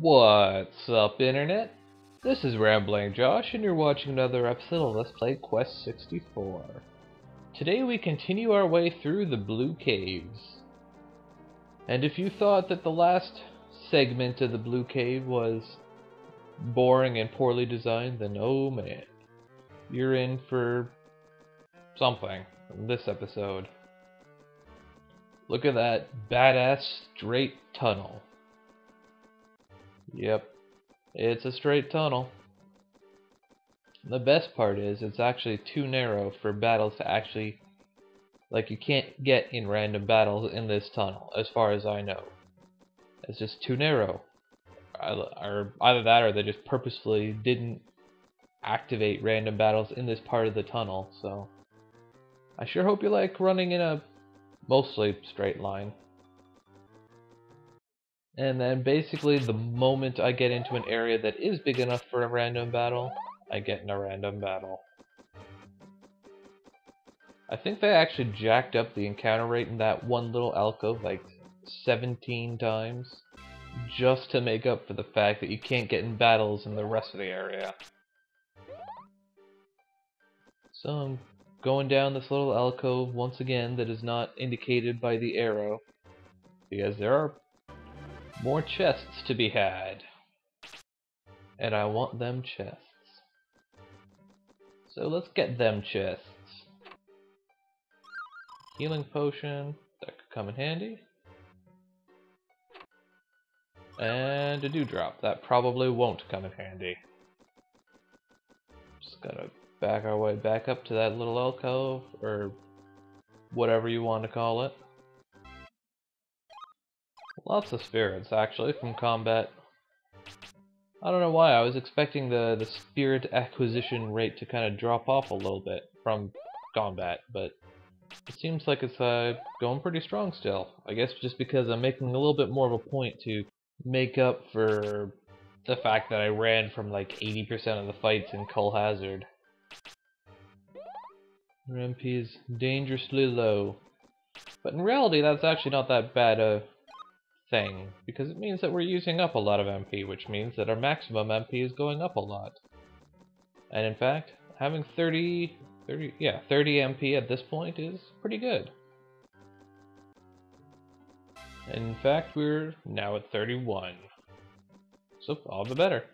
What's up, Internet? This is Rambling Josh, and you're watching another episode of Let's Play Quest 64. Today we continue our way through the Blue Caves. And if you thought that the last segment of the Blue Cave was boring and poorly designed, then oh man, you're in for something in this episode. Look at that badass straight tunnel. Yep, it's a straight tunnel. The best part is it's actually too narrow for battles to actually, like, you can't get in random battles in this tunnel, as far as I know. It's just too narrow. Or either that or they just purposefully didn't activate random battles in this part of the tunnel, so I sure hope you like running in a mostly straight line. And then basically the moment I get into an area that is big enough for a random battle, I get in a random battle. I think they actually jacked up the encounter rate in that one little alcove like 17 times, just to make up for the fact that you can't get in battles in the rest of the area. So I'm going down this little alcove once again that is not indicated by the arrow, because there are more chests to be had, and I want them chests. So let's get them chests. Healing potion, that could come in handy. And a dewdrop, that probably won't come in handy. Just gotta back our way back up to that little alcove, or whatever you want to call it. Lots of spirits, actually, from combat. I don't know why, I was expecting the spirit acquisition rate to kind of drop off a little bit from combat, but it seems like it's going pretty strong still. I guess just because I'm making a little bit more of a point to make up for the fact that I ran from like 80% of the fights in Cull Hazard. Our MP is dangerously low. But in reality, that's actually not that bad a thing, because it means that we're using up a lot of MP, which means that our maximum MP is going up a lot. And in fact, having 30 MP at this point is pretty good. And in fact, we're now at 31. So all the better.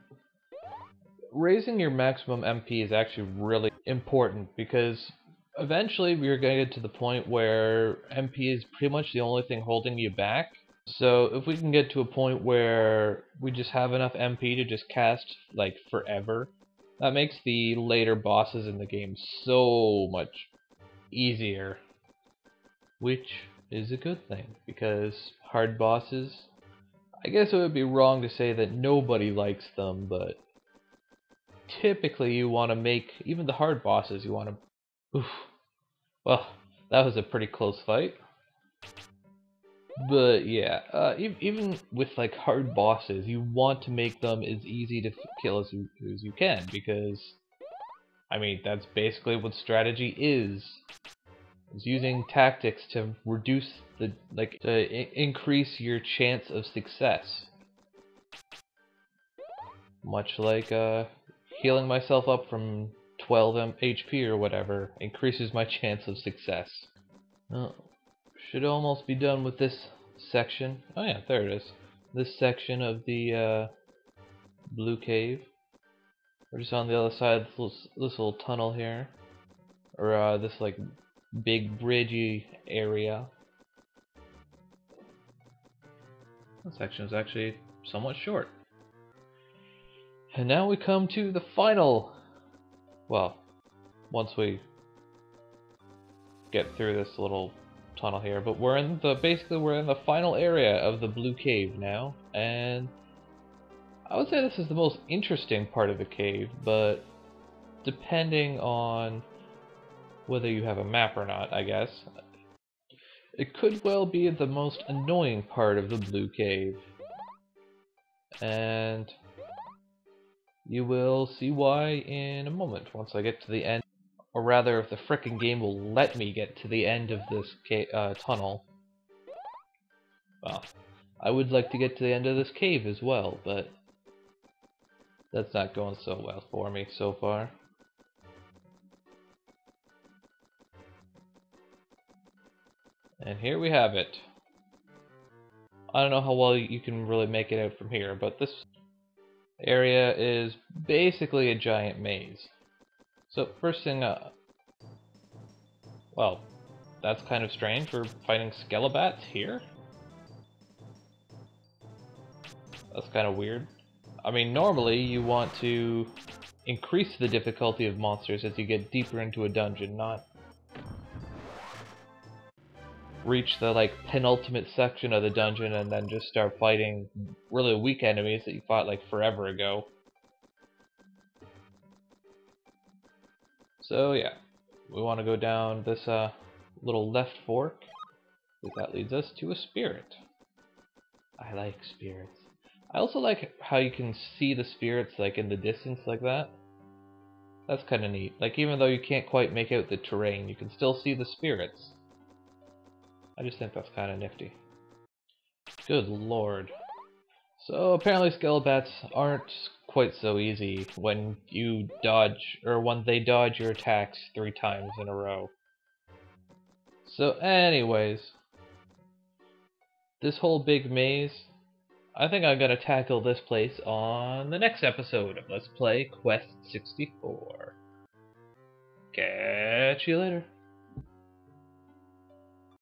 Raising your maximum MP is actually really important, because eventually we're going to get to the point where MP is pretty much the only thing holding you back. So if we can get to a point where we just have enough MP to just cast like forever, that makes the later bosses in the game so much easier. Which is a good thing, because hard bosses, I guess it would be wrong to say that nobody likes them, but typically you want to make, even the hard bosses, you want to... Oof. Well, that was a pretty close fight. But yeah, even with like hard bosses, you want to make them as easy to kill as you can, because I mean that's basically what strategy is using tactics to reduce the increase your chance of success. Much like healing myself up from 12 HP or whatever increases my chance of success. Oh. Should almost be done with this section. Oh yeah, there it is. This section of the Blue Cave. We're just on the other side of this little tunnel here. Or this like big bridgey area. This section is actually somewhat short. And now we come to the final, well, once we get through this little tunnel here, but we're in the final area of the Blue Cave now, and I would say this is the most interesting part of the cave, but depending on whether you have a map or not, I guess, it could well be the most annoying part of the Blue Cave, and you will see why in a moment once I get to the end. Or rather, if the frickin' game will let me get to the end of this tunnel. Well, I would like to get to the end of this cave as well, but That's not going so well for me so far. And here we have it. I don't know how well you can really make it out from here, but this area is basically a giant maze. So first thing, well, that's kind of strange. We're fighting Skelebats here? That's kind of weird. I mean, normally you want to increase the difficulty of monsters as you get deeper into a dungeon, not reach the like penultimate section of the dungeon and then just start fighting really weak enemies that you fought like forever ago. So yeah, we want to go down this little left fork, because that leads us to a spirit. I like spirits. I also like how you can see the spirits like in the distance like that. That's kind of neat. Like even though you can't quite make out the terrain, you can still see the spirits. I just think that's kind of nifty. Good lord. So apparently Skelebats aren't quite so easy when you dodge, or when they dodge your attacks 3 times in a row. So anyways, this whole big maze, I think I'm gonna tackle this place on the next episode of Let's Play Quest 64. Catch you later.